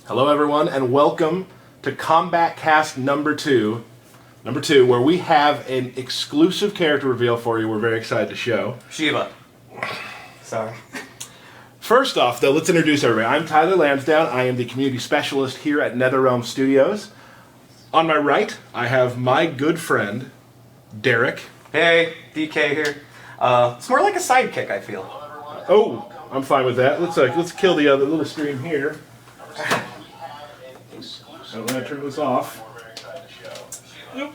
Hello everyone, and welcome to Combat Cast number two, where we have an exclusive character reveal for you we're very excited to show. Shiva. Sorry. First off, though, let's introduce everybody. I'm Tyler Lansdowne. I am the community specialist here at NetherRealm Studios. On my right, I have my good friend, Derek. Hey, DK here. It's more like a sidekick, I feel. Oh, I'm fine with that. Let's kill the other little stream here. I'm going to turn this off.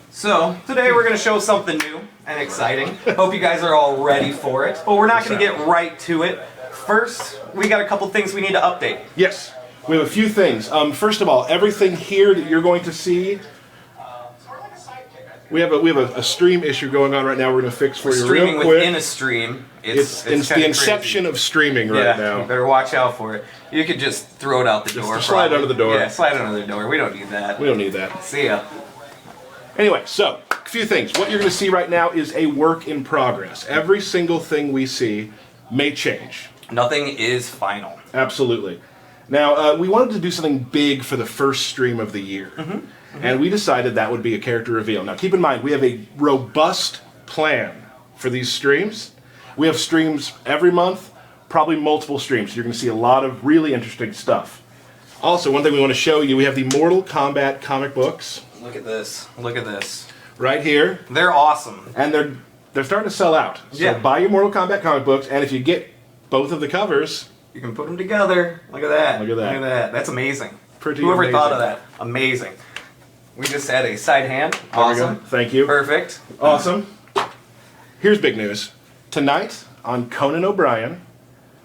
So, today we're going to show something new and exciting. Hope you guys are all ready for it. But we're not going to get right to it. First, we got a couple things we need to update. Yes, we have a few things. First of all, everything here that you're going to see, we have a stream issue going on right now. We're going to fix for you real quick. Streaming within a stream. It's the inception of streaming right now. You better watch out for it. You could just throw it out the door. Just slide under the door. Yeah, slide under the door. We don't need that. We don't need that. See ya. Anyway, so, a few things. What you're going to see right now is a work in progress. Every single thing we see may change. Nothing is final. Absolutely. Now, we wanted to do something big for the first stream of the year. And we decided that would be a character reveal. Now, keep in mind, we have a robust plan for these streams. We have streams every month, probably multiple streams. You're going to see a lot of really interesting stuff. Also, one thing we want to show you, we have the Mortal Kombat comic books. Look at this. Look at this. Right here. They're awesome. And they're starting to sell out. So yeah. Buy your Mortal Kombat comic books, and if you get both of the covers, you can put them together. Look at that. Look at that. Look at that. That's amazing. Whoever amazing. Thought of that? Amazing. We just had a side hand. Awesome. Thank you. Perfect. Awesome. Here's big news. Tonight on Conan O'Brien,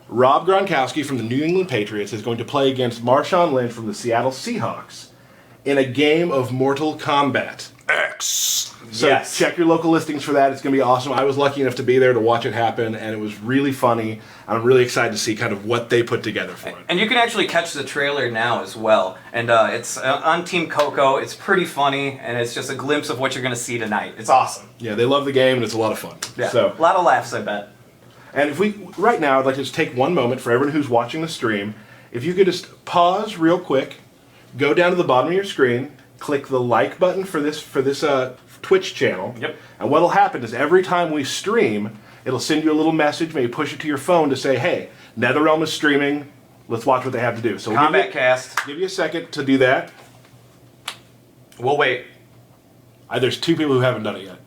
Rob Gronkowski from the New England Patriots is going to play against Marshawn Lynch from the Seattle Seahawks in a game of Mortal Kombat X. So yes. Check your local listings for that. It's going to be awesome. I was lucky enough to be there to watch it happen, and it was really funny. I'm really excited to see kind of what they put together for it. And you can actually catch the trailer now as well. And it's on Team Coco. It's pretty funny, and it's just a glimpse of what you're going to see tonight. It's awesome. Yeah, they love the game, and it's a lot of fun. Yeah, so, a lot of laughs, I bet. And if we, right now, I'd like to just take one moment for everyone who's watching the stream. If you could just pause real quick, go down to the bottom of your screen, click the like button for this Twitch channel. Yep. And what'll happen is every time we stream, it'll send you a little message, maybe push it to your phone to say, hey, NetherRealm is streaming. Let's watch what they have to do. So we'll Combat Cast. Give you a second to do that. We'll wait. There's two people who haven't done it yet.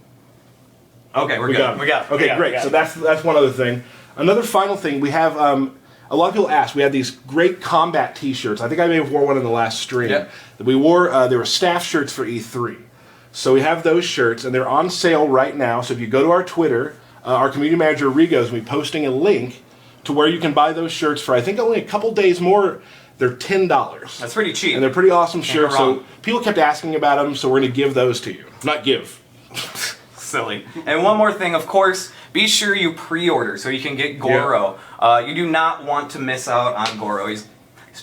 Okay, we're good. We got it. Okay, great. So that's one other thing. Another final thing, we have a lot of people asked. We had these great combat T-shirts. I think I may have wore one in the last stream. Yep. That we wore. They were staff shirts for E3. So we have those shirts, and they're on sale right now. So if you go to our Twitter, our community manager Rigo is going to be posting a link to where you can buy those shirts for I think only a couple days more. They're $10. That's pretty cheap. And they're pretty awesome shirts. wrong. So people kept asking about them. So we're going to give those to you. Not give. Silly. And one more thing, of course, be sure you pre-order so you can get Goro. Yeah. You do not want to miss out on Goro. He's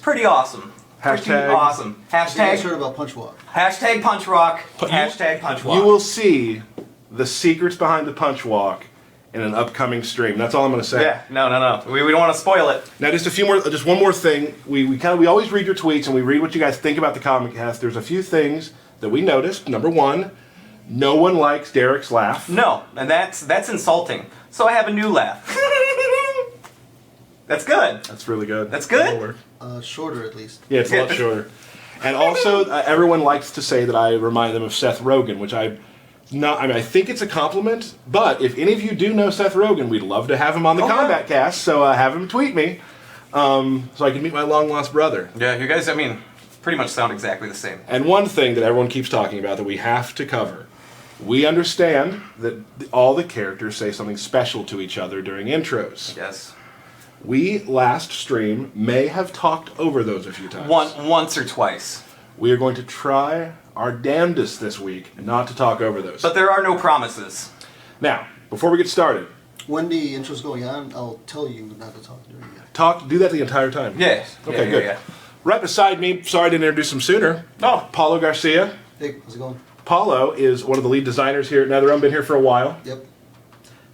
pretty awesome. Pretty awesome. Hashtag. Heard about Punch Walk. Hashtag Punch Rock. Hashtag Punch Walk. You will see the secrets behind the Punch Walk in an upcoming stream. That's all I'm going to say. Yeah. No. We don't want to spoil it. Now, just one more thing. We always read your tweets and we read what you guys think about the comic cast. There's a few things that we noticed. Number one, no one likes Derek's laugh. No, and that's insulting. So I have a new laugh. That's good. That's really good. That's good? Shorter at least. Yeah, it's a lot shorter. And also, everyone likes to say that I remind them of Seth Rogen, which I think it's a compliment, but if any of you do know Seth Rogen, we'd love to have him on the Combat Cast, so have him tweet me so I can meet my long-lost brother. Yeah, you guys, pretty much sound exactly the same. And one thing that everyone keeps talking about that we have to cover, we understand that all the characters say something special to each other during intros. Yes. We, last stream, may have talked over those a few times. Once or twice. We are going to try our damnedest this week not to talk over those. But there are no promises. Now, before we get started, When the intro's going on, I'll tell you not to talk during it. do that the entire time. Yes. Okay, good. Yeah. Right beside me, sorry I didn't introduce him sooner, Paulo Garcia. Hey, how's it going? Paulo is one of the lead designers here at NetherRealm, been here for a while. Yep.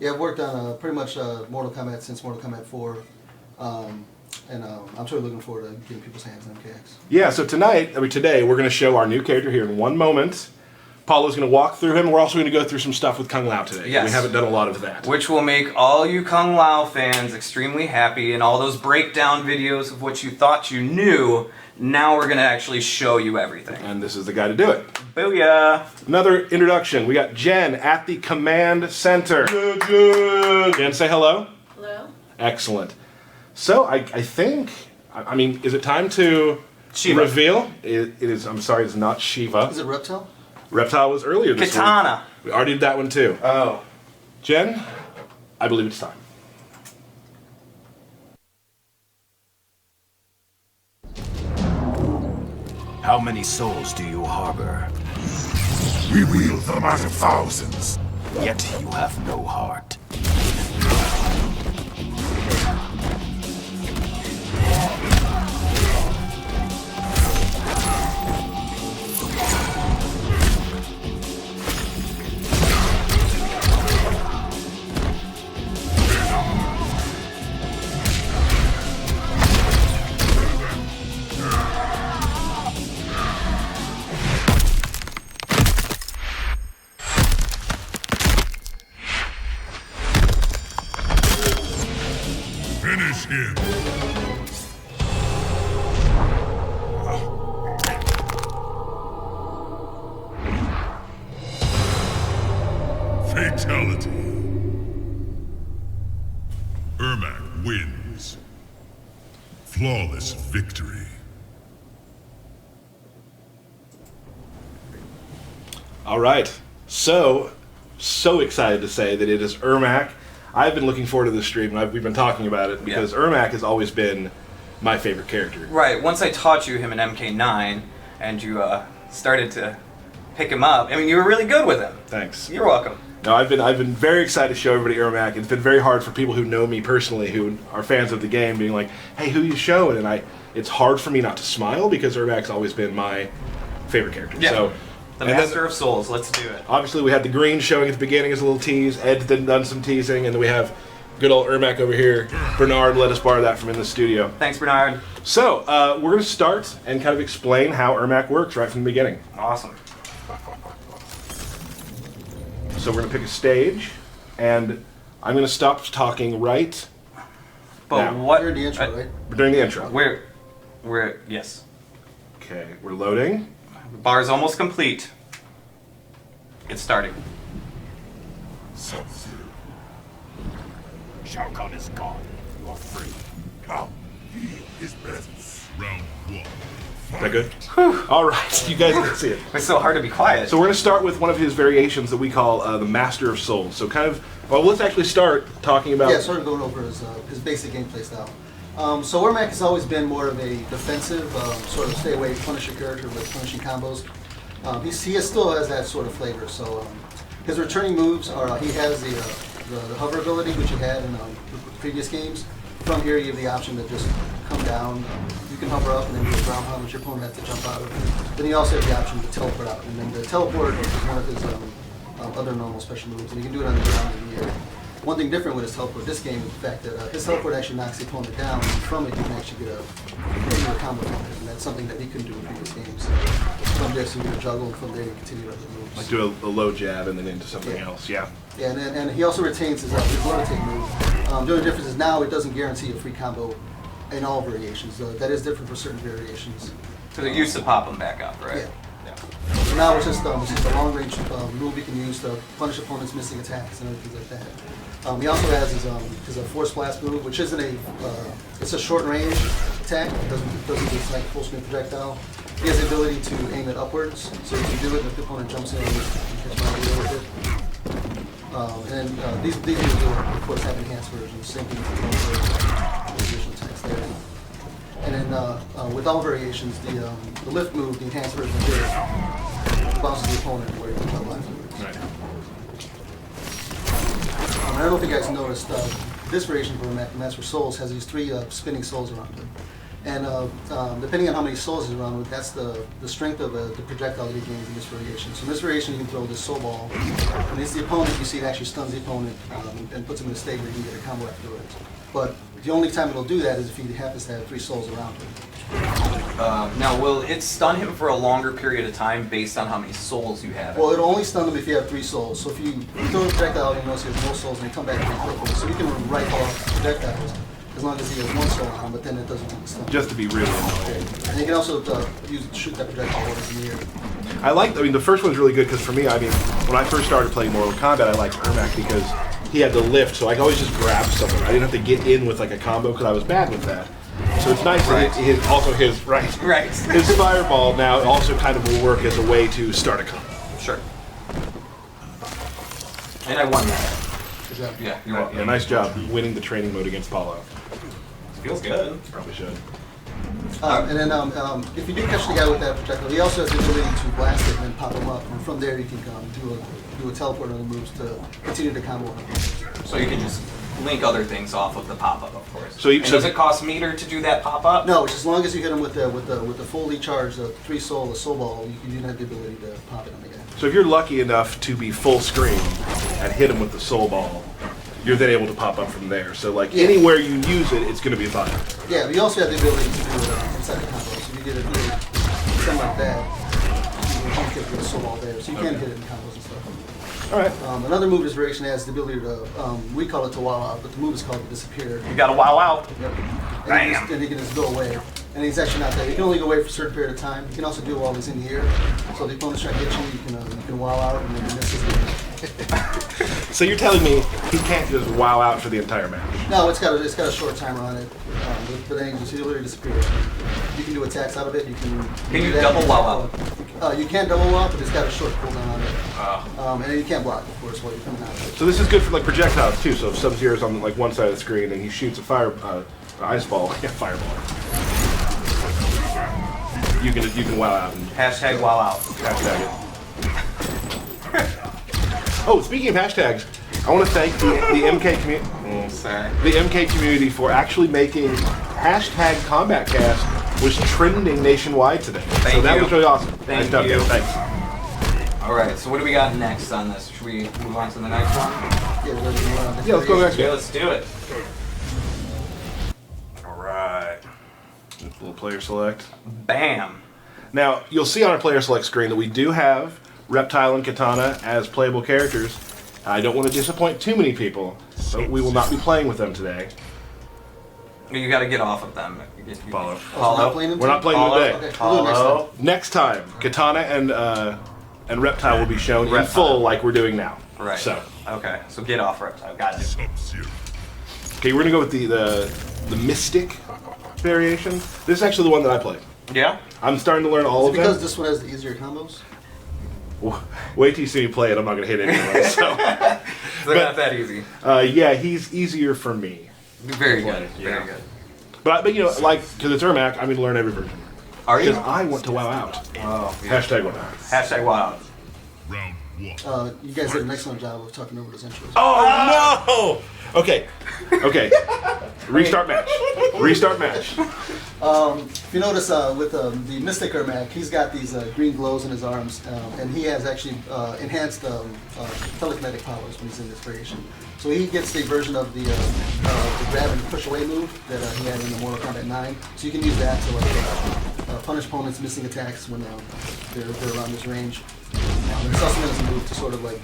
Yeah, I've worked on pretty much Mortal Kombat since Mortal Kombat 4. And I'm totally looking forward to getting people's hands on MKX. Yeah, so today, we're going to show our new character here in one moment. Paulo's going to walk through him. We're also going to go through some stuff with Kung Lao today. Yes. We haven't done a lot of that. Which will make all you Kung Lao fans extremely happy, and all those breakdown videos of what you thought you knew, now we're going to actually show you everything. And this is the guy to do it. Booyah! Another introduction. We got Jen at the command center. Jen, say hello. Hello? Excellent. So I think, I mean, is it time to Shiva. reveal? It is, I'm sorry, it's not Shiva. Is it Reptile? Reptile was earlier this Katana. week. We already did that one too. Oh. Jen, I believe it's time. How many souls do you harbor? We wield them out of thousands. Yet you have no heart. Finish him. Fatality. Ermac wins. Flawless victory. All right. So excited to say that it is Ermac. I've been looking forward to this stream, and we've been talking about it because Ermac has always been my favorite character. Right, once I taught you him in MK9, and you started to pick him up, I mean, you were really good with him. Thanks. You're welcome. No, I've been very excited to show everybody Ermac. It's been very hard for people who know me personally, who are fans of the game, being like, "Hey, who you showing?" And it's hard for me not to smile because Ermac's always been my favorite character. Yeah. So, The and Master then, of Souls, let's do it. obviously, we had the green showing at the beginning as a little tease. Ed's done some teasing, and then we have good old Ermac over here. Bernard let us borrow that from in the studio. Thanks, Bernard. So, we're going to start and kind of explain how Ermac works right from the beginning. Awesome. So we're going to pick a stage, and I'm going to stop talking right But Now. what... You're in the intro, right? during the intro. We're... Yes. Okay, we're loading. The bar is almost complete. It's starting. Sub-Zero. Shao Kahn is gone. You are free. Come, feel his presence. Round one. Is that good? All right, you guys can see it. It's so hard to be quiet. So we're going to start with one of his variations that we call the Master of Souls. So kind of, well, let's actually start talking about... Yeah, sort of going over his basic gameplay style. So Ermac has always been more of a defensive, sort of stay away, Punisher character with punishing combos. He still has that sort of flavor. So his returning moves are, he has the hover ability, which he had in the previous games. From here, you have the option to just come down. You can hover up and then do a ground pound, which your opponent has to jump out of. Then you also have the option to teleport out. And then the teleport is one of his other normal special moves, and you can do it on the ground in the air. One thing different with his teleport this game is the fact that his teleport actually knocks the opponent down, and from it you can actually get a combo from it, and that's something that he couldn't do in previous games. From there, so you can juggle, and from there you continue other moves. Like do a low jab and then into something Yeah. else, yeah. Yeah, and he also retains his rotate move. The only difference is now it doesn't guarantee a free combo in all variations. That is different for certain variations. Because it used to pop them back up, right? Yeah. So now it's just a long-range move you can use to punish opponents' missing attacks and other things like that. He also has his Force Blast move, which isn't it's a short-range attack. It doesn't do like full-screen projectile. He has the ability to aim it upwards, so you can do it if the opponent jumps in and you catch an idea with it. These moves do, of course, have enhanced versions, same thing with the additional attacks there. And then with all variations, the lift move, the enhanced version of it, bounces the opponent where you can jump afterwards. Right. I don't know if you guys noticed, this variation of Ermac, the Master of Souls, has these 3 spinning souls around it. And depending on how many souls is around with, that's the strength of the projectile that he gains in this variation. So in this variation, you can throw this soul ball, and it's the opponent, you see it actually stuns the opponent and puts him in a state where you can get a combo afterwards. But The only time it'll do that is if he happens to have 3 souls around him. Now, will it stun him for a longer period of time based on how many souls you have? Well, it'll only stun him if you have 3 souls. So if you throw a projectile, you notice he has no souls, and you come back pretty quickly. So you can rifle off projectiles as long as he has 1 soul on him, but then it doesn't stun him. Just to be really annoying. And you can also shoot that projectile over in the air. I mean, the first one's really good because for me, I mean, when I first started playing Mortal Kombat, I liked Ermac because he had the lift, so I could always just grab someone. I didn't have to get in with like a combo because I was bad with that. So it's nice that his his fireball now also kind of will work as a way to start a combo. Sure. And I won that. Yeah, you're welcome. Yeah, nice job winning the training mode against Paulo. Feels good. Probably should. And then if you do catch the guy with that projectile, he also has the ability to blast it and then pop him up. And from there, you can do a teleport on the moves to continue the combo. So you can just link other things off of the pop-up, of course. So does it cost meter to do that pop-up? No, as long as you hit him with the fully charged 3 soul, a soul ball, you do have the ability to pop it on the guy. So if you're lucky enough to be full screen and hit him with the soul ball, you're then able to pop up from there. So like anywhere you use it, it's going to be fine. Yeah, but you also have the ability to do it inside the combo. So if you get a something like that, you can hit with a soul ball there. So you can hit it in combos and stuff. All right. Another move this variation has the ability to, we call it to wow out, but the move is called to disappear. You gotta wow out. Yep. Bam. And he can just go away. And he's actually not there. You can only go away for a certain period of time. You can also do it while he's in the air. So if the opponent's trying to hit you, you can wow out and then you miss his So you're telling me he can't just wow out for the entire match? No, it's got a short timer on it. But then he literally disappears. You can do attacks out of it. Can you double wow out? You can double wow out, but it's got a short cooldown on it. And then you can't block, of course, while you're coming out of it. So this is good for like projectiles too. So if Sub-Zero's on like one side of the screen and he shoots a ice ball, fireball. You can wow out. And Hashtag wow out. Hashtag it. Oh, speaking of hashtags, I want to thank the MK community. Sorry. The MK community for actually making hashtag CombatCast was trending nationwide today. So that was really awesome. Thank Nice job, you. guys. Thanks. All right. So what do we got next on this? Should we move on to the next one? Yeah, let's go next. Yeah, let's do it. All right. Little player select. Bam. Now, you'll see on our player select screen that we do have Reptile and Katana as playable characters. I don't want to disappoint too many people, but we will not be playing with them today. You got to get off of them. Follow. We're not playing them today. Okay, we'll do it next time. Next time, Katana and Reptile will be shown in full like we're doing now. Right. So. Okay. So get off Reptile. Got it. Sub-Zero. Okay, we're gonna go with the Mystic variation. This is actually the one that I play. Yeah. I'm starting to learn all of them. Because this one has the easier combos? Wait till you see me play it. I'm not gonna hit anyone. So. They're not that easy. Yeah, he's easier for me. Very good. Very good. But you know, like, because it's Ermac, I'm gonna learn every version. Are you? Because I want to wow out. Oh, yeah. Hashtag wow out. Hashtag wow out. Round 1. You guys did an excellent job of talking over those intros. Oh no! Okay. Restart match. Restart match. If you notice with the Mystic Ermac, he's got these green glows in his arms, and he has actually enhanced telekinetic powers when he's in this variation. So he gets the version of the grab and push away move that he had in the Mortal Kombat 9. So you can use that to like punish opponents missing attacks when they're around this range. And it's also a move to sort of like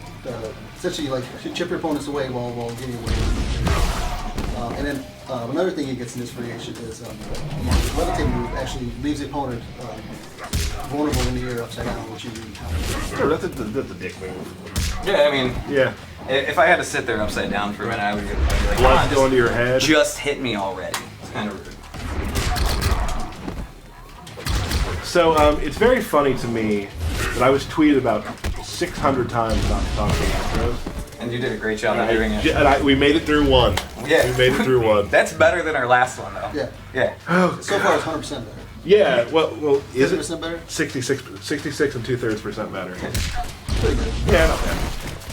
essentially like chip your opponents away while getting away. And then another thing he gets in this variation is the levitate move actually leaves the opponent vulnerable in the air upside down, which you encounter. Sure, that's a dick move. Yeah, I mean, Yeah. if I had to sit there upside down for a minute, I would be like, Blood's going to your head. just hit me already. It's kind of rude. So it's very funny to me that I was tweeted about 600 times about talking intros. And you did a great job of doing it. And we made it through one. Yeah. We made it through one. That's better than our last one, though. Yeah. Yeah. So far, it's 100% better. Yeah, well, is it 50% better? 66 and 2/3% better? Pretty good. Yeah, not bad.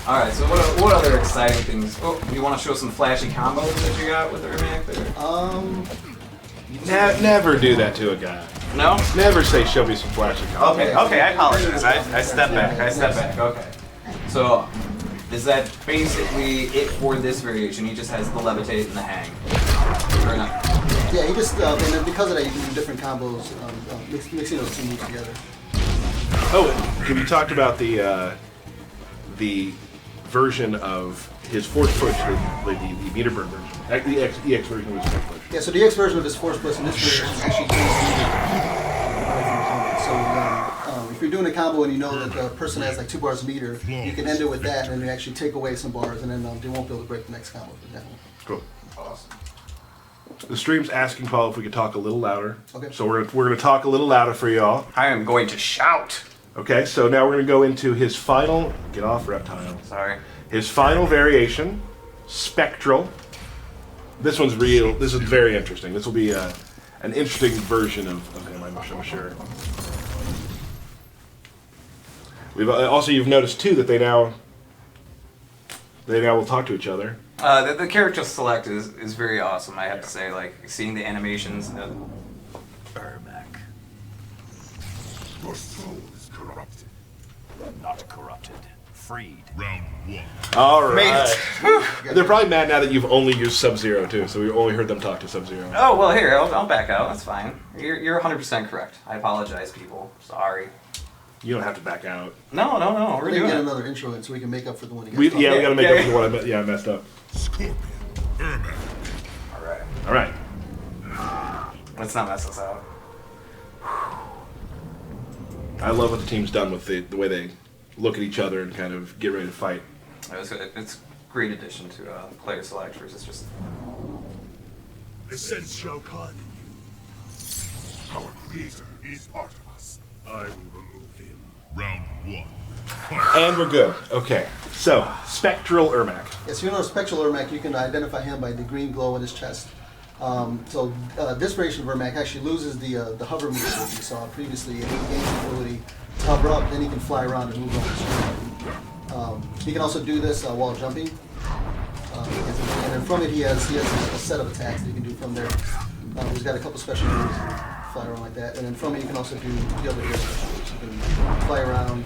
All right. So what other exciting things? Oh, you want to show some flashy combos that you got with Ermac there? Never do that to a guy. No. Never say, show me some flashy combos. Okay. I apologize. I stepped back. Okay. So, is that basically it for this variation? He just has the levitate and the hang, or you just and then because of that, you can do different combos, mixing those two moves together. Oh, and we talked about the version of his Force Push, the Meterbird version. The EX version was Force Push. Yeah, so the X version of this Force Push and this version is actually so if you're doing a combo and you know that the person has like 2 bars of meter, you can end it with that and then you actually take away some bars and then they won't be able to break the next combo, for example. Cool. Awesome. The stream's asking Paul if we could talk a little louder. Okay. So we're gonna talk a little louder for y'all. I am going to shout. Okay, so now we're gonna go into his final. Get off, reptile. Sorry. His final variation, Spectral. This one's real. This is very interesting. This will be an interesting version of him, I'm sure. We've also, you've noticed too that they now will talk to each other. The character select is very awesome, I have to say. Like, seeing the animations. Ermac. Your soul is corrupted. Not corrupted. Freed. Round 1. All right. Made it. They're probably mad now that you've only used Sub-Zero too, so we only heard them talk to Sub-Zero. Oh, well, here, I'll back out. That's fine. You're 100% correct. I apologize, people. Sorry. You don't have to back out. No. We're Maybe doing get it. another intro in so we can make up for the one you We guys gotta make up for the one I messed up. Scorpion. Ermac. All right. All right. Let's not mess this out. I love what the team's done with the way they look at each other and kind of get ready to fight. It's a great addition to player selectors. It's just The sense Shao Kahn in you. Our creator is part of us. I will remove him. Round 1. And we're good. Okay. So, Spectral Ermac. Yes, you know Spectral Ermac, you can identify him by the green glow in his chest. This version of Ermac actually loses the hover move that you saw previously, and he gains the ability to hover up, then he can fly around and move on the screen. He can also do this while jumping. And then from it he has a set of attacks that he can do from there. He's got a couple special moves, fly around like that, and then from it you can also do the other special moves. You can fly around.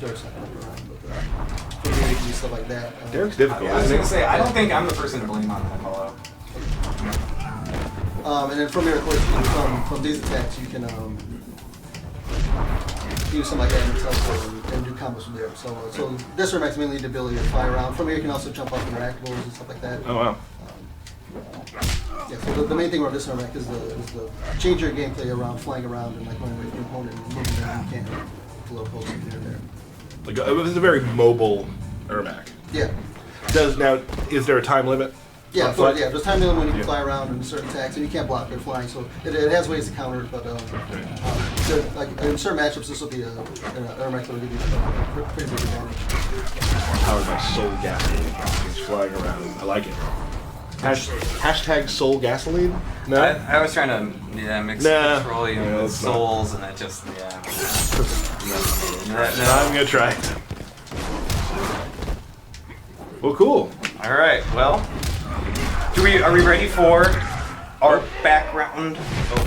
Derek's not going to around, but from here you can do stuff like that. Derek's difficult, I was isn't going he? to say, I don't think I'm the person to blame on that call out. And then from here, of course, from these attacks, you can do something like that in itself and do combos from there. So this Ermac's mainly the ability to fly around. From here, you can also jump up interactables and stuff like that. Oh, wow. Yeah, so the main thing about this Ermac is the change your gameplay around flying around and like going away from your opponent and moving around. You can't blow posts in here and there. Like, this is a very mobile Ermac. Yeah. Is there a time limit? Yeah, Fly? there's time limit when you can fly around and certain attacks, and you can't block their flying, so it has ways to counter it, but like in certain matchups, this will be an Ermac that will give you a pretty big advantage. Powered by Soul Gasoline. He's flying around. I like it. Hashtag Soul Gasoline? No? I was trying to mix petroleum with it's souls, and it just, No, I'm going to try it. Well, cool. All right, well, are we ready for our background? Oh.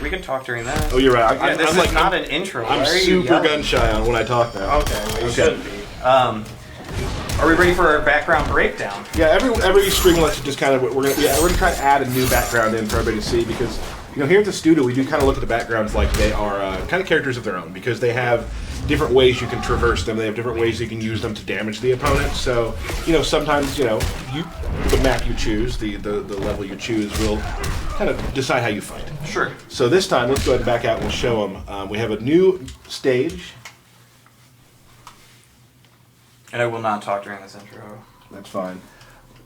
We can talk during that. Oh, you're right. This I'm is like, not an intro. I'm Why are you super yelling? gun shy on when I talk now. Okay, well, you shouldn't be. Are we ready for our background breakdown? Yeah, every stream let's just kind of we're gonna try to add a new background in for everybody to see, because here at the studio we do kind of look at the backgrounds like they are kind of characters of their own, because they have different ways you can traverse them. They have different ways you can use them to damage the opponent. So sometimes the map you choose, the level you choose will kind of decide how you fight. Sure. So this time let's go ahead and back out and we'll show them. We have a new stage. And I will not talk during this intro. That's fine.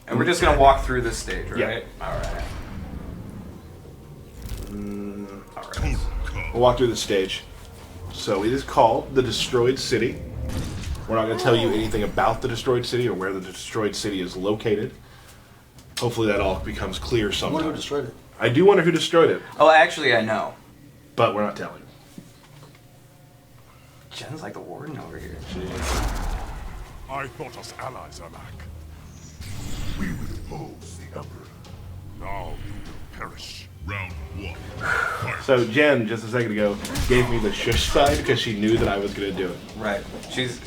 And we're just going to walk through this stage, right? Yeah. All right. We'll walk through the stage. So it is called the Destroyed City. We're not going to tell you anything about the Destroyed City or where the Destroyed City is located. Hopefully that all becomes clear I sometime. wonder who destroyed it. I do wonder who destroyed it, Oh, actually, I know. but we're not telling. Jen's like the warden over here. I thought us allies, Ermac. We will oppose the Emperor. Now you will perish. Round 1. Fight. So Jen, just a second ago, gave me the shush sign because she knew that I was going to do it. Right. She's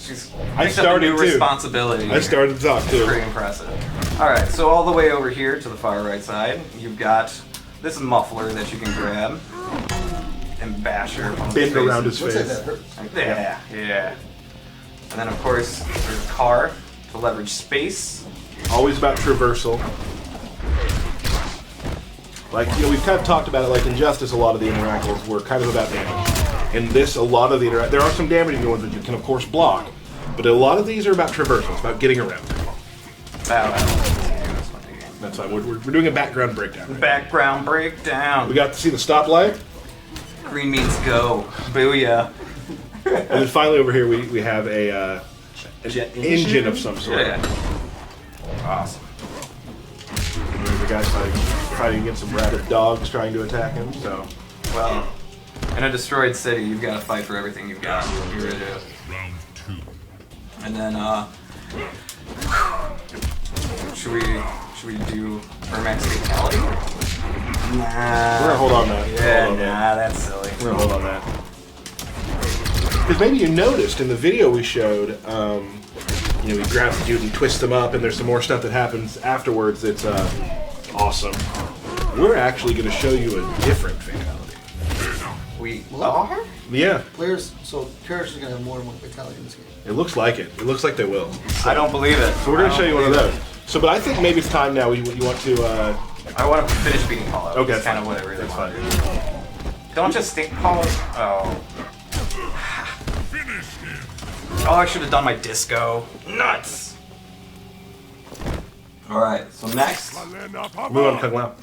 I picked up a new started too. responsibility. I started to talk too. Pretty impressive. All right, so all the way over here to the far right side, you've got this muffler that you can grab and bash her on Bend the around his Looks like face. that hurts. Yeah. And then of course there's a car to leverage space. Always about traversal. Like, you know, we've kind of talked about it, like Injustice, a lot of the interactables were kind of about damage. In this, a lot of the there are some damaging ones that you can, of course, block, but a lot of these are about traversal. It's about getting around. That's fine. We're doing a background breakdown. Right? Background breakdown. We got to see the stoplight, Green means go. Booyah. and then finally over here we have an Jet engine of some sort. Yeah. Awesome. The guy's fighting against some rabid dogs trying to attack him. So, Well, in a destroyed city, you've got to fight for everything you've got. You really do. Round 2. And then, should we do Ermac Spectral? Nah. we're gonna hold on that. Yeah, Hold on that. nah, that's silly. We're gonna hold on that. Because maybe you noticed in the video we showed, you know, we grab the dude and twist them up, and there's some more stuff that happens afterwards that's awesome. We're actually going to show you a different fatality. We Well, are? Yeah, Characters are gonna have more and more fatality in this game. it looks like it. It looks like they will. I don't believe it. So we're going to show you one of those. So, but I think maybe it's time now. You want to? I want to finish beating Paul out. Okay, That's that's kind of fine. what I really That's want fine. to do. Don't just think Paul. Oh. Oh, I should have done my disco. Nuts! Alright, so next, Move on to Kung Lao.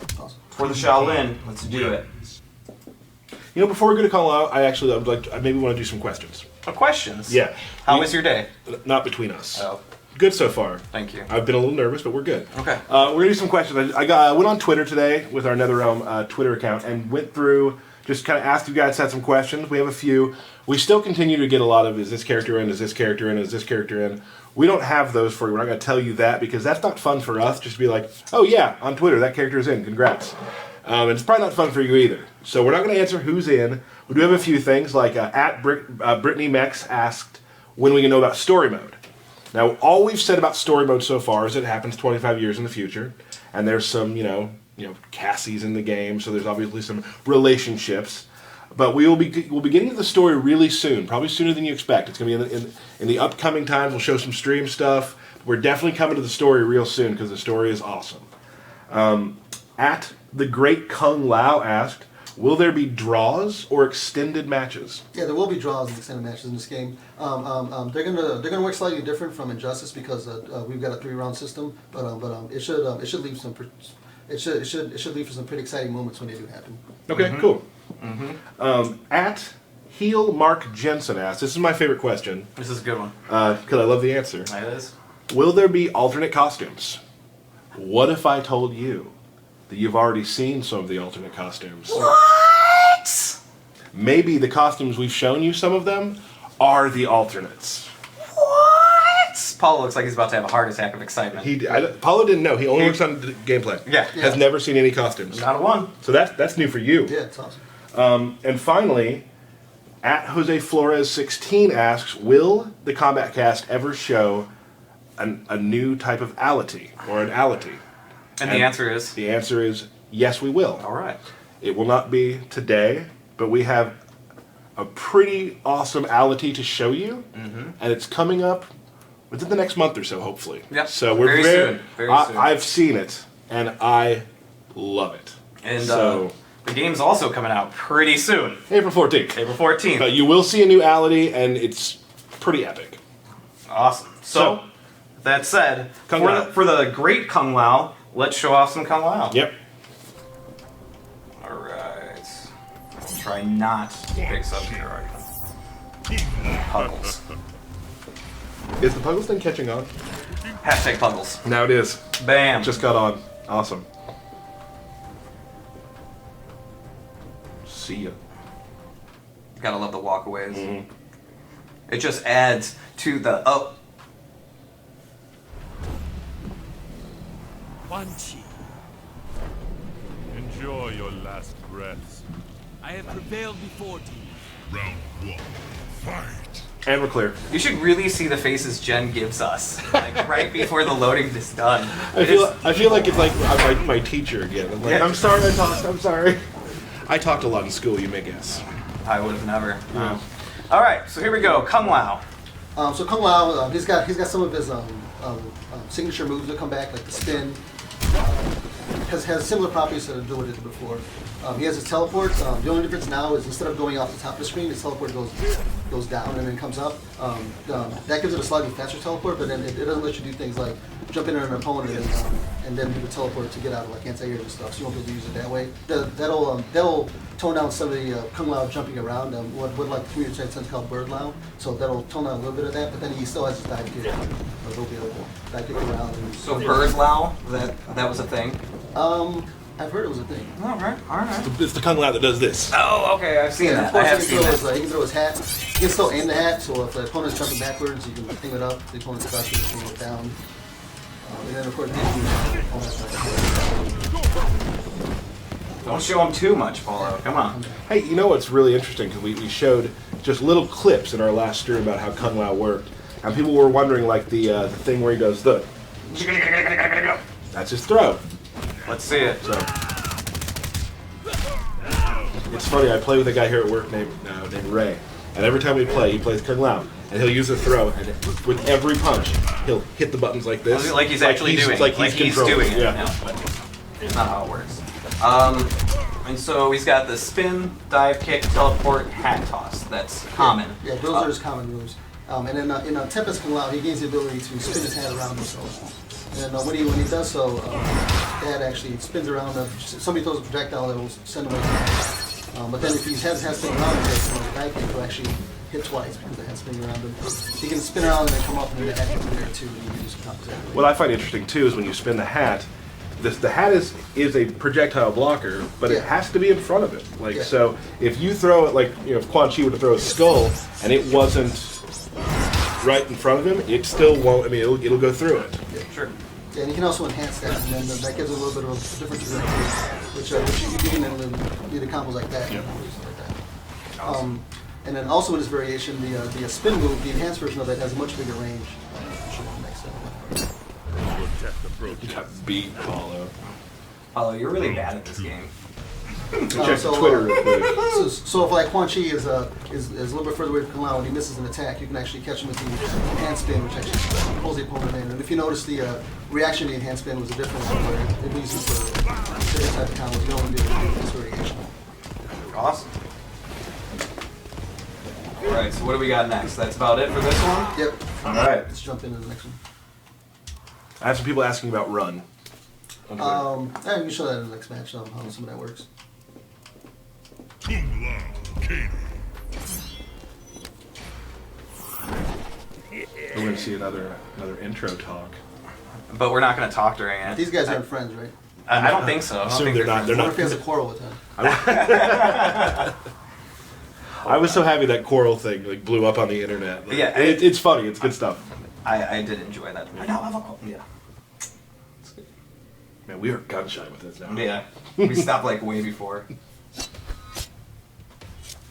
for the Shaolin, let's do it. You know, before we go to Kung Lao, I maybe want to do some questions. Questions? Yeah. How was your day? Not between us. Oh, Good so far. thank you. I've been a little nervous, but we're good. Okay. We're gonna do some questions. I went on Twitter today with our NetherRealm Twitter account and went through, just kind of asked you guys, had some questions. We have a few. We still continue to get a lot of, is this character in, is this character in, is this character in? We don't have those for you. We're not going to tell you that because that's not fun for us. Just to be like, oh yeah, on Twitter, that character is in. Congrats. And it's probably not fun for you either. So we're not going to answer who's in. We do have a few things, like at Brittany Mex asked when we can know about story mode. Now, all we've said about story mode so far is it happens 25 years in the future, and there's some, you know, Cassie's in the game, so there's obviously some relationships. But we'll be getting to the story really soon, probably sooner than you expect. It's going to be in the upcoming times. We'll show some stream stuff. We're definitely coming to the story real soon because the story is awesome. At the Great Kung Lao asked, will there be draws or extended matches? Yeah, there will be draws and extended matches in this game. They're gonna work slightly different from Injustice because we've got a 3-round system, but it should leave some. It should leave for some pretty exciting moments when they do happen. Okay, cool. At Heel Mark Jensen asked, this is my favorite question This is a good one. because I love the answer. It is. Will there be alternate costumes? What if I told you that you've already seen some of the alternate costumes? What? Maybe the costumes we've shown you, some of them, are the alternates. What? Paul looks like he's about to have a heart attack of excitement. Paulo didn't know. He only looks on the gameplay. Yeah. Has never seen any costumes. Not a one. So that's new for you. Yeah, it's awesome. And finally, at Jose Flores 16 asks, will the Combat Cast ever show a new type of ality or an ality? And the answer is? The answer is yes, we will. All right. It will not be today, but we have a pretty awesome ality to show you, and it's coming up within the next month or so, hopefully. Yep. So we're Very soon. Very soon. I've seen it, and I love it. And so the game's also coming out pretty soon. April 14th. April 14th. But you will see a new ality, and it's pretty epic. Awesome. So that said, Kung Lao. for the great Kung Lao, let's show off some Kung Lao. Yep. Alright. Try not to pick Sub-Zero. Puggles. Is the Puggles thing catching on? Hashtag Puggles. Now it is. Bam. Just got on. Awesome. See ya. Gotta love the walkaways. It just adds to the Quan Chi. Enjoy your last breaths. I have prevailed before, demon. Round 1. Fight. And we're clear. You should really see the faces Jen gives us, like right before the loading is done. I feel like it's like my teacher again. I'm like, Yeah. I'm sorry I talked. I'm sorry. I talked a lot in school, you may guess. I would have never. Yeah. All right, so here we go. Kung Lao. So Kung Lao, he's got some of his signature moves that come back, like the spin. Has similar properties to what it did before. He has his teleport. The only difference now is instead of going off the top of the screen, his teleport goes down and then comes up. That gives it a slightly faster teleport, but then it doesn't let you do things like jump in on an opponent and then do the teleport to get out of like anti-air and stuff. So you won't be able to use it that way. That'll tone down some of the Kung Lao jumping around. What like the community tends to call Bird Lao. So that'll tone down a little bit of that. But then he still has his dive kick. He'll be able to dive kick around. So Bird Lao, that was a thing. I've heard it was a thing. All right. It's the Kung Lao that does this. Oh, okay, I've seen Yeah, that. of course, I have he seen that. can throw his hat. He can still aim the hat, so if the opponent's jumping backwards, you can ping it up. The opponent's about to ping it down. And then, of course, Don't show him too much, Paulo. Come on. Hey, you know what's really interesting? Because we showed just little clips in our last stream about how Kung Lao worked, and people were wondering, like the thing where he does the. That's his throw. Let's see it. So it's funny. I play with a guy here at work named Ray, and every time we play, he plays Kung Lao, and he'll use a throw, and with every punch, he'll hit the buttons like this, Like he's actually doing it. like he's controlling. doing it. Yeah. No, but it's not how it works. And so he's got the spin, dive kick, teleport, hat toss. That's common. Yeah, those are his common moves. And then in Tempest Kung Lao, he gains the ability to spin his hat around himself. And when he does so, the hat actually spins around. Somebody throws a projectile that will send him away. But then if he has his hat spinning around him, the dive kick will actually hit twice because the hat's spinning around him. He can spin around and then come up and then the hat can be there too. And you can use it compensate. What I find interesting too is when you spin the hat. The hat is a projectile blocker, but it Yeah. has to be in front of it. Like Yeah. so, if you throw it like if Quan Chi were to throw a skull and it wasn't right in front of him, it still won't. I mean, it'll go through it. Yeah. Sure. Yeah, and you can also enhance that, and then that gives it a little bit of a different trajectory, which you can do the combos like that. Yeah. Like that. And then also with this variation, the spin move, the enhanced version of it has a much bigger range. Protect the broken. You got beat, Paulo. Paulo, you're really bad at this game. Check Twitter real quick. So if like Quan Chi is a little bit further away from Kung Lao and he misses an attack, you can actually catch him with the hand spin, which actually pulls the opponent in. And if you notice, the reaction to the hand spin was a different one, where it leads you for different type of combos. You don't want to be able to do this variation. Awesome. All right, so what do we got next? That's about it for this one? Yep. All right. Let's jump into the next one. I have some people asking about Run. Yeah, you can show that in the next match, how some of that works. Kung Lao, Katie. We're going to see another intro talk. But we're not going to talk during it. These guys aren't friends, right? I don't think so. I don't Assume think they're not. They're What if he has a not. quarrel with him? I was so happy that Coral thing like blew up on the internet. Like, Yeah, it's funny. It's good stuff. I did enjoy that. I now have a call. Yeah. Man, we are gun shy with this now. Yeah. We stopped like way before.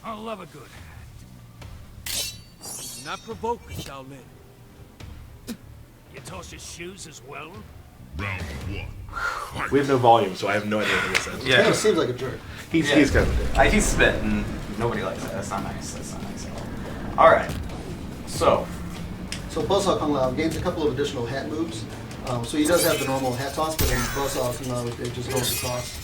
I love a good hat. Do not provoke me, Shaolin. You toss your shoes as well? Round 1. Fight. We have no volume, so I have no idea what this says. He Yeah. seems like a jerk. He's Yeah. he's kind of a dick. He spit and nobody likes that. That's not nice. That's not nice at all. All right. So, So Buzzsaw Kung Lao gains a couple of additional hat moves. So he does have the normal hat toss, but in Buzzsaw Kung Lao, it just goes across.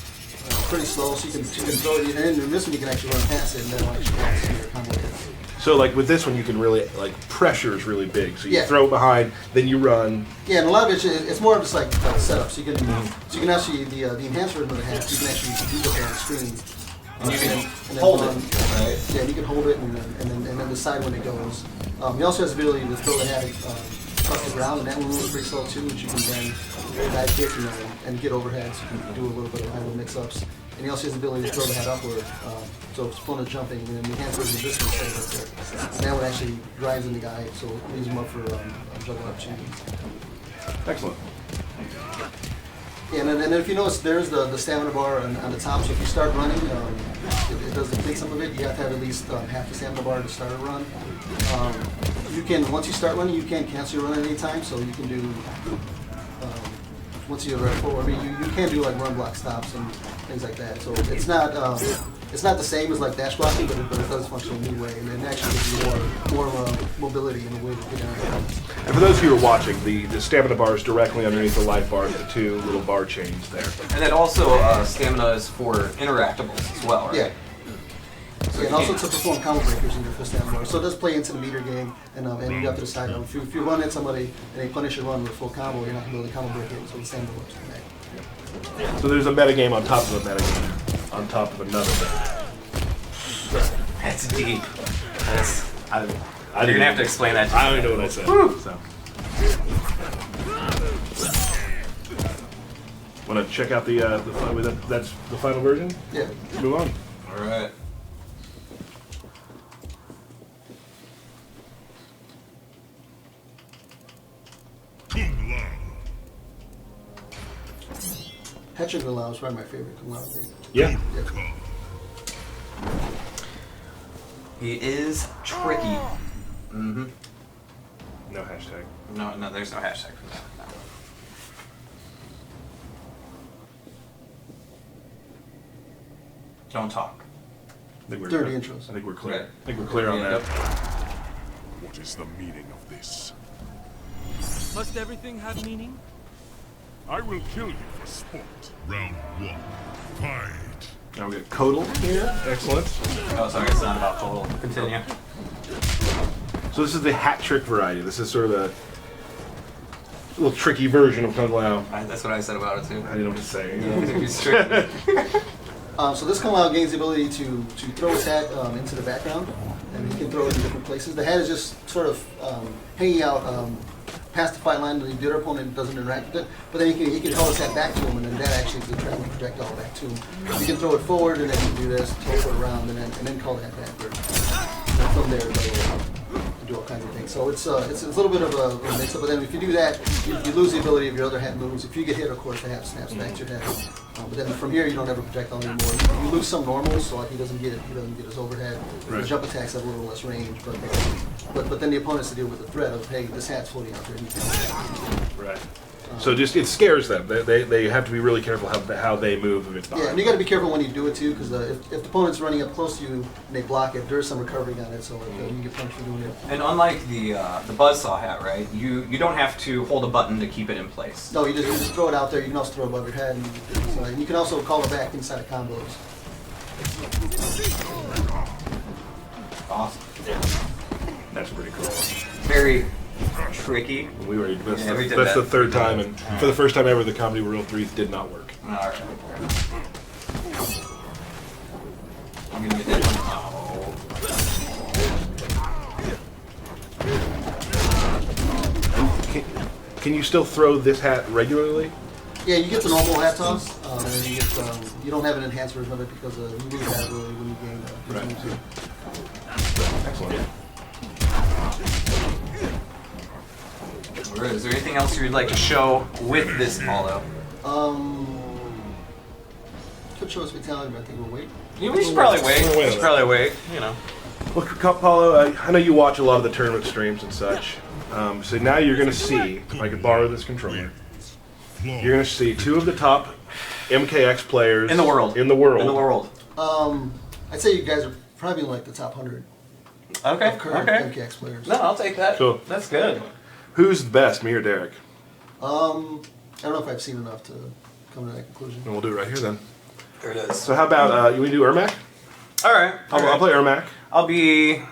Pretty slow, so you can throw it, and in this one you can actually run past it, and then actually see your combo hits. So like with this one, you can really like pressure is really big. So you Yeah. throw it behind, then you run. Yeah, and a lot of it's more of just like setup. So you can actually the enhanced version of the hat, you can actually do the hand screen. and you can and then hold it, run- right? Yeah, you can hold it and then decide when it goes. He also has the ability to throw the hat across the ground, and that one moves pretty slow too, which you can then dive kick and get overhead, so you can do a little bit of high mix-ups. And he also has the ability to throw the hat upward, so it's fun of jumping, and then the enhanced version of this one stays up there. And that one actually drives in the guy, so it leaves him up for juggling opportunities. Excellent. And then if you notice, there's the stamina bar on the top. So if you start running, it doesn't take some of it. You have to have at least half the stamina bar to start a run. You can, once you start running, you can cancel your run at any time. So you can do, once you're at full, I mean, you can do like run block stops and things like that. So it's not the same as like dash blocking, but it does function in a new way, and it actually gives you more mobility in the way to get around. And for those of you who are watching, the stamina bar is directly underneath the life bar, the two little bar chains there. And then also stamina is for interactables as well, right? Yeah. Yeah, and also to perform combo breakers in your full stamina bar. So it does play into the meter game, and you have to decide if you run at somebody and they punish your run with full combo, you're not going to be able to combo break it, so the stamina works for that. So there's a metagame on top of a metagame, on top of another metagame. That's deep. That's, you're I going to have to explain that to me. I don't even know what I said. So. Want to check out the that's the final version? Yeah. Move on. All right. Kung Lao. Hat Trick Lao is probably my favorite Kung Lao thing. Yeah. Yeah. He is tricky. Mm-hmm. No hashtag. No, there's no hashtag for that. No. Don't talk. I think we're Dirty intros. I think we're clear. Right. I think we're clear on that. What is the meaning of this? Must everything have meaning? I will kill you for sport. Round 1. Fight. Now we got Kodal here. Excellent. Oh, sorry, it's not about total. Continue. So this is the Hat Trick variety. This is sort of a little tricky version of Kung Lao. That's what I said about it too. I didn't know what to say. He's tricky. So this Kung Lao gains the ability to throw his hat into the background, and he can throw it in different places. The hat is just sort of hanging out past the fight line, and the other opponent doesn't interact with it. But then he can call his hat back to him, and then that actually is the traveling projectile back to him. You can throw it forward, and then you can do this, throw it around, and then call the hat backward. And from there, you do all kinds of things. So it's a little bit of a mix-up. But then if you do that, you lose the ability of your other hat moves. If you get hit, of course, the hat snaps back to your head. But then from here, you don't have a projectile anymore. You lose some normals, so like he doesn't get his overhead. Right. The jump attacks have a little less range, but then the opponent has to deal with the threat of, hey, this hat's floating out there. And you can Right. So just it scares them. They have to be really careful how they move if it's not. yeah, and you got to be careful when you do it too, because if the opponent's running up close to you and they block it, there's some recovery on it, so you can get punished for doing it. And unlike the Buzz Saw hat, right? You don't have to hold a button to keep it in place. No, you just throw it out there. You can also throw it above your head, and you can also call it back inside of combos. Awesome. That's pretty cool. Very tricky. We already that's, Yeah, we did that's that. the third time, and for the first time ever, the Comedy World 3 did not work. All right. I'm gonna get that one. Can you still throw this hat regularly? Yeah, you get the normal hat toss, and then you get you don't have an enhanced version of it because you lose that ability when you gain continue to. Excellent. All right, is there anything else you'd like to show with this Paulo? Could show us fatality, but I think we'll wait. Yeah, we should probably wait. We'll wait We should probably wait. You know. Well, Paulo, I know you watch a lot of the tournament streams and such. So now you're going to see, if I could borrow this controller, you're going to see two of the top MKX players In the world. In the world. In the world. I'd say you guys are probably in like the top 100 Okay. of current Okay. MKX players. No, I'll take that. Cool. That's good. Who's the best, me or Derek? I don't know if I've seen enough to come to that conclusion. And we'll do it right here then. There it is. So how about, you want to do Ermac? All right. I'll play Ermac. I'll be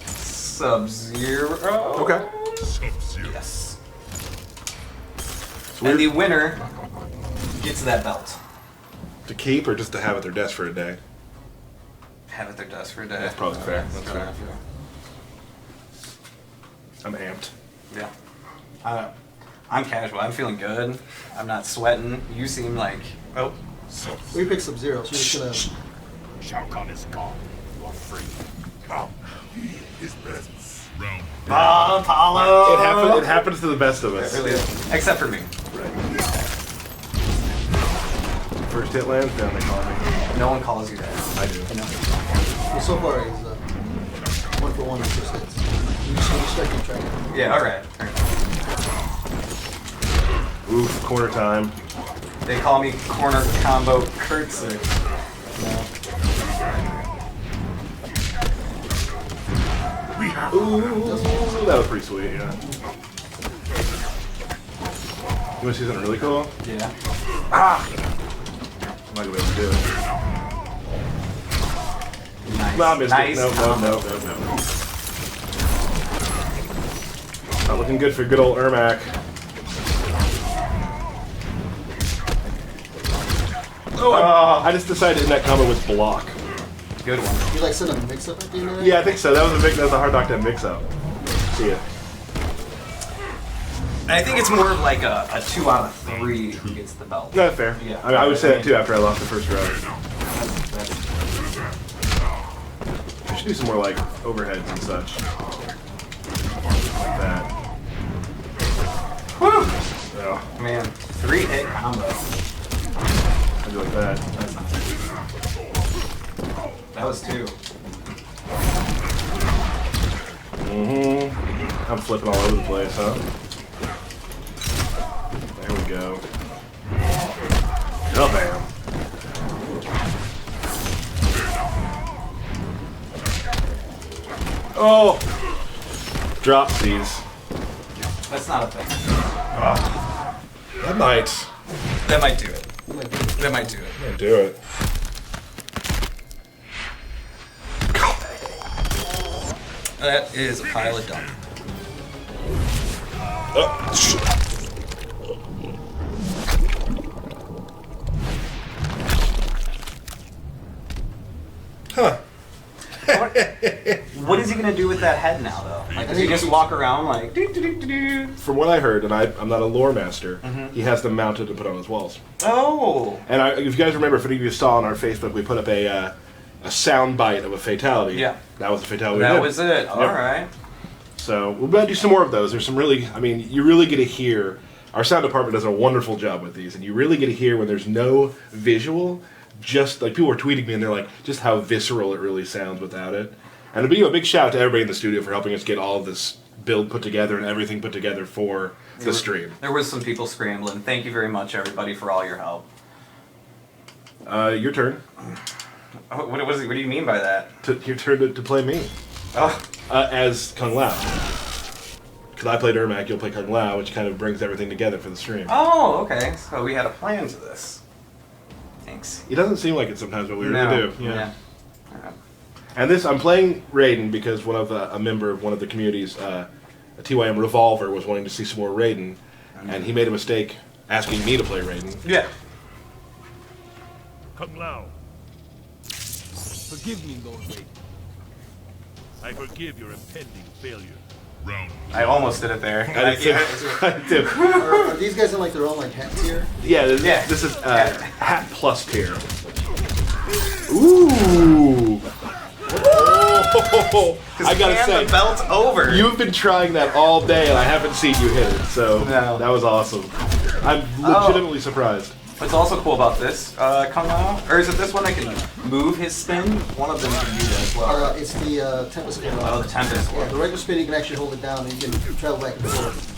Sub-Zero. Okay. Sub-Zero. Yes. So And the we're winner gets that belt. to keep or just to have at their desk for a day? Have it their desk for a day. That's probably fair. That's Fair fair. enough, I'm amped. yeah. I'm casual. I'm feeling good. I'm not sweating. You seem like... Oh. We picked Sub-Zero, so we're just gonna. Shao Kahn is gone. You are free. Come. His presence. Round Apollo! It happens to the best of us. It really is. Except for me. Right. First hit lands down, they call me. No one calls you that. I do. I know. Well, so far he's 1 for 1 on first hits. You just gotta keep track. Yeah, alright. Oof, corner time. They call me corner combo Kurtzer. No. Ooh, that was pretty sweet, yeah. You want to see something really cool? Yeah. Ah! I'm not gonna be able to do it. Nice. No, I missed Nice. it. No. Not looking good for good old Ermac. Oh, I just decided in that combo was block. Good one. You like send a mix up at the end of that? Yeah, I think so. That was a hard knock to mix up. See ya. I think it's more of like a 2 out of 3 who gets the belt. No, fair. Yeah. I mean, I would say that too after I lost the first round. I should do some more like overheads and such. Like that. Woo! Yeah, Man, 3-hit combo. I do like that. That's not That was 2. I'm flipping all over the place, huh? There we go. Oh, bam. Oh! Drop C's. That's not a thing. That might. That might do it. That might do it. Might do it. That is a pile of dung. Oh, shit. Huh. What is he gonna do with that head now, though? Like, does he just walk around like doo-doo-doo-doo-doo? From what I heard, and I'm not a lore master, he has them mounted to put on his walls. Oh. And if you guys remember, if any of you saw on our Facebook, we put up a sound bite of a fatality. Yeah. That was a fatality. That we did. was it. All right. So we're going to do some more of those. There's some really, I mean, you really get to hear, our sound department does a wonderful job with these, and you really get to hear when there's no visual, just like people were tweeting me and they're like, just how visceral it really sounds without it. And a big shout out to everybody in the studio for helping us get all of this build put together and everything put together for the stream. There was some people scrambling. Thank you very much, everybody, for all your help. Your turn. What do you mean by that? Your turn to play me. Oh. As Kung Lao. Because I played Ermac, you'll play Kung Lao, which kind of brings everything together for the stream. Oh, okay. So we had a plan to this. Thanks. It doesn't seem like it sometimes, but we really do. Yeah. All right. And this, I'm playing Raiden because one of a member of one of the communities, a TYM Revolver, was wanting to see some more Raiden, and he made a mistake asking me to play Raiden. Yeah. Kung Lao, Forgive me, Lord Raiden. I forgive your impending failure. Round. I almost did it there. I did too. I did too. Are these guys in like their own like hat tier? Yeah, Yeah. this is Hat Plus tier. Ooh! Oh, I gotta Hand say, the belt over. you've been trying that all day, and I haven't seen you hit it, so No. that was awesome. I'm legitimately surprised. What's also cool about this, Kung Lao, or is it this one that can move his spin? One of them can do that as well. It's the Tempest Spin. Oh, the Tempest Yeah, one. the regular spin you can actually hold it down and you can travel back and forth.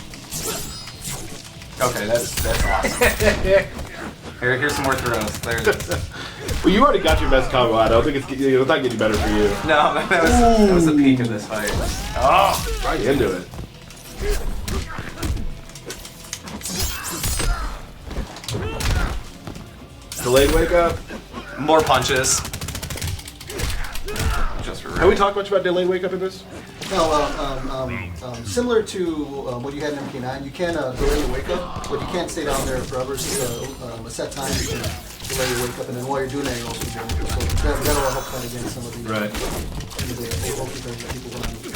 Okay, that's awesome. Here's some more throws. There it is. Well, you already got your best combo out. I don't think it's not getting better for you. No, that was the peak of this fight. Oh! Right into it. Delayed wake up. More punches. Just for Have we talked much about delayed wake up in this? No, similar to what you had in MK9, you can delay your wake up, but you can't stay down there forever. It's a set time you can delay your wake up, and then while you're doing that, you're also doing it. So that'll help fight against some of the bulky things that people want to do.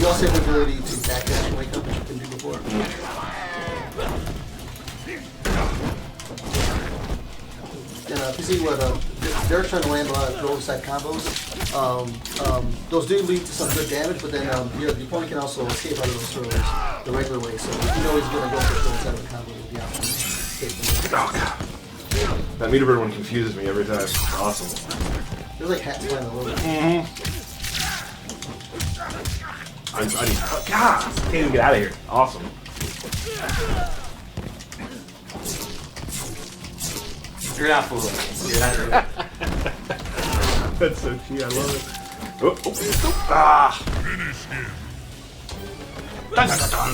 You also have the ability to backdash and wake up, which you couldn't do before. And if you see what they're trying to land a lot of throw side combos, those do lead to some good damage, but then the opponent can also escape out of those throws the regular way. So if you know he's going to go for the throw side of the combo, you'll be out. Oh, God. That meter bird one confuses me every time. It's awesome. There's like hats flying all over. I need. Oh, God! I can't even get out of here. Awesome. You're not fooling me. You're not doing it. That's so cheap. I love it. Oh, oh, oh. Ah! Finish him. Dun, dun, dun, dun.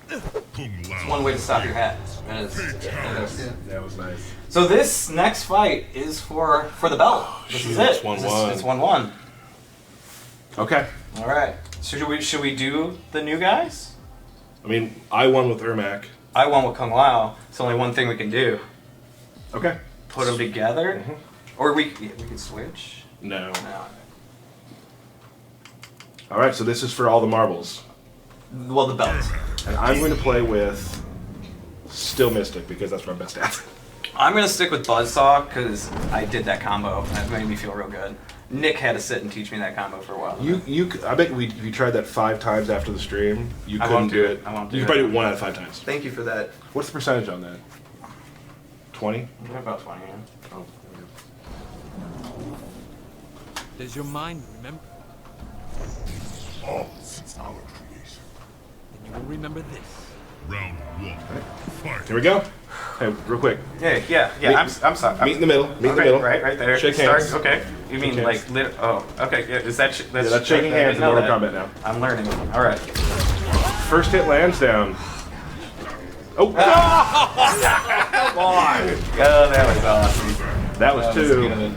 Kung Lao. One way to stop your hat. That is. Yeah. That was nice. So this next fight is for the belt. This shoot, is it. it's 1-1. It's 1-1. Okay. All right. So should we do the new guys? I mean, I won with Ermac. I won with Kung Lao. It's only one thing we can do. Okay. Put them together, or we can switch. No. No. All right. So this is for all the marbles, Well, the belt. and I'm going to play with still Mystic because that's what I'm best at. I'm gonna stick with Buzz Saw because I did that combo. That made me feel real good. Nick had to sit and teach me that combo for a while. I bet if you tried that 5 times after the stream, you I couldn't won't do do it. it. I won't do You it. could probably do it 1 out of 5 times. Thank you for that. What's the percentage on that? 20? About 20. Yeah. Oh. Does your mind remember? All since our creation. Then you will remember this. Round 1. Fight. Here we go. Hey, real quick. Yeah. Meet- I'm sorry. Meet in the middle. Meet in the Okay, middle. Right there. Shake Start- hands. Okay. You mean Shake like hands. oh, okay. Yeah, is that Yeah, that's shaking hands in Mortal Kombat now. I'm learning. All right. First hit lands down. Oh, Come on. Oh, that was awesome. that was 2. good.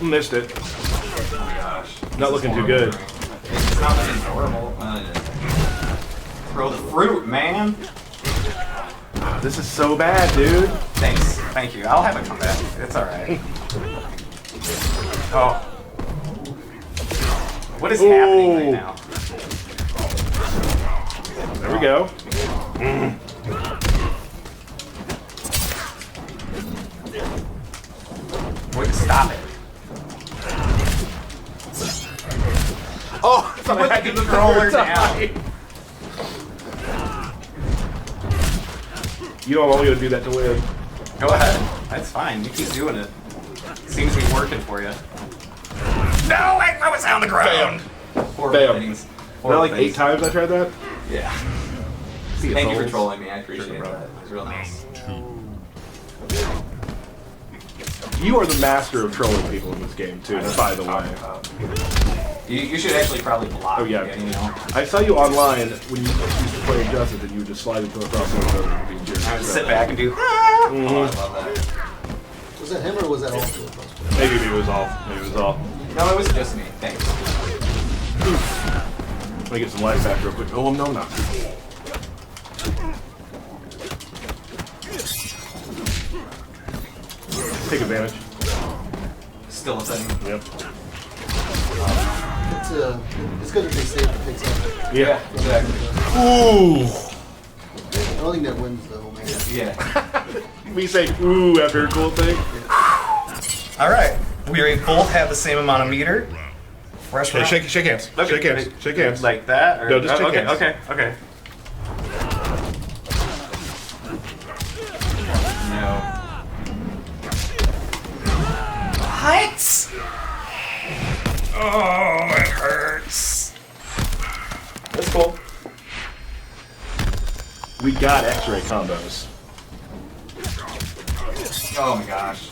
Missed it. Oh my gosh. Not looking too good. It's not looking horrible. Throw the fruit, man. This is so bad, dude. Thanks. Thank you. I'll have it come back. It's alright. Oh. What is happening right now? There we go. Wait, stop it. Oh, Put the controller down. You don't want me to do that to win. Go ahead. That's fine. You keep doing it. Seems to be working for you. No, I was on the ground. Horrible Bam. things. Not Horrible like 8 things. times I tried that? Yeah. See, Thank you for souls. trolling me. I appreciate Sure, no that. problem. It was real nice. You are the master of trolling people in this game, too, by the way. You should actually probably block Oh, yeah. it, you know? I saw you online when you used to play Injustice and you would just slide into a crossover and be a jerk. I would sit back and do. Oh, I love that. Was that him or was that all 2 of us? Maybe it was all. Maybe it was all. No, it was just me. Thanks. Let me get some life back real quick. Oh, no, I'm not. Take advantage. Still a thing. Yep. It's good if they save the picks up. Yeah. Exactly. Ooh. I don't think that wins the whole match. Yeah. Me say ooh after a cool thing. All right. We both have the same amount of meter. Fresh Okay, round. shake hands. Okay. Shake hands. Shake hands. Like that? Or, No, just shake okay, hands. Okay. No. What? Oh, it hurts. That's cool. We got X-ray combos. Oh my gosh.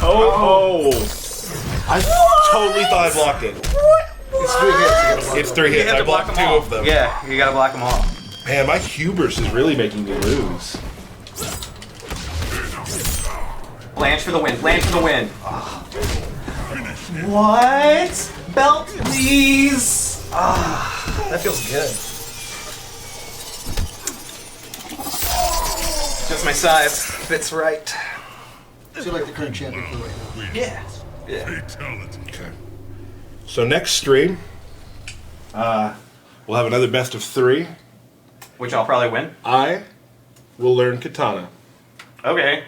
Oh! I totally thought I blocked it. It's 3 hits. It's 3 hits. I blocked 2 of them. Yeah, you gotta block them all. Man, my hubris is really making me lose. Blanche for the win. Blanche for the win. What? Belt, please. That feels good. Just my size. Fits right. So you're like the current champion for right now. Yeah. Fatality. Okay. So next stream, we'll have another best of 3. Which I'll probably win. I will learn Katana. Okay.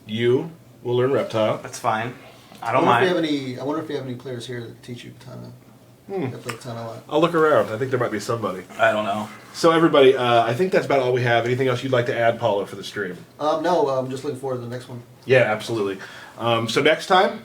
You will learn Reptile. That's fine. I don't mind. I wonder if you have any players here that teach you katana. I play katana a lot. I'll look around. I think there might be somebody. I don't know. So everybody, I think that's about all we have. Anything else you'd like to add, Paulo, for the stream? No, I'm just looking forward to the next one. Yeah, absolutely. So next time,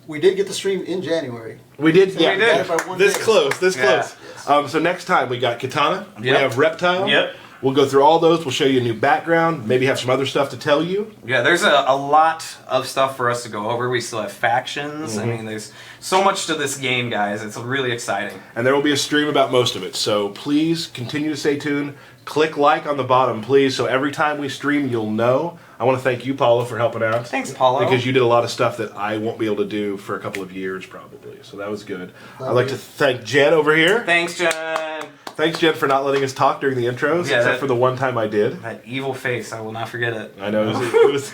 We did get the stream in January. we did. We did. Got it by one This day. close. This Yeah. close. So next time we got Katana. We Yep. have Reptile. Yep. We'll go through all those. We'll show you a new background. Maybe have some other stuff to tell you. Yeah, there's a lot of stuff for us to go over. We still have factions. I mean, there's so much to this game, guys. It's really exciting. And there will be a stream about most of it. So please continue to stay tuned. Click like on the bottom, please, so every time we stream, you'll know. I want to thank you, Paulo, for helping out. Thanks, Paulo. Because you did a lot of stuff that I won't be able to do for a couple of years, probably. So that was good. I'd like to thank Jen over here. Thanks, Jen. Thanks, Jen, for not letting us talk during the intros, Yeah, except for the one time I did. That evil face, I will not forget it. I know. It was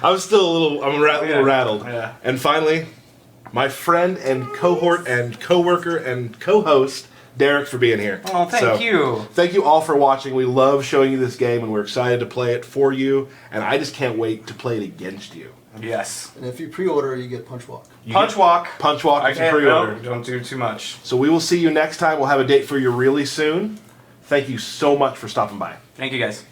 I was still a little, little rattled. Yeah. And finally, my friend and cohort and co-worker and co-host, Derek, for being here. Oh, thank you. Thank you all for watching. We love showing you this game, and we're excited to play it for you. And I just can't wait to play it against you. Yes. And if you pre-order, you get Punch Walk. Punch walk. Punch Walk I is a can't. pre-order. No, don't do too much. So we will see you next time. We'll have a date for you really soon. Thank you so much for stopping by. Thank you, guys.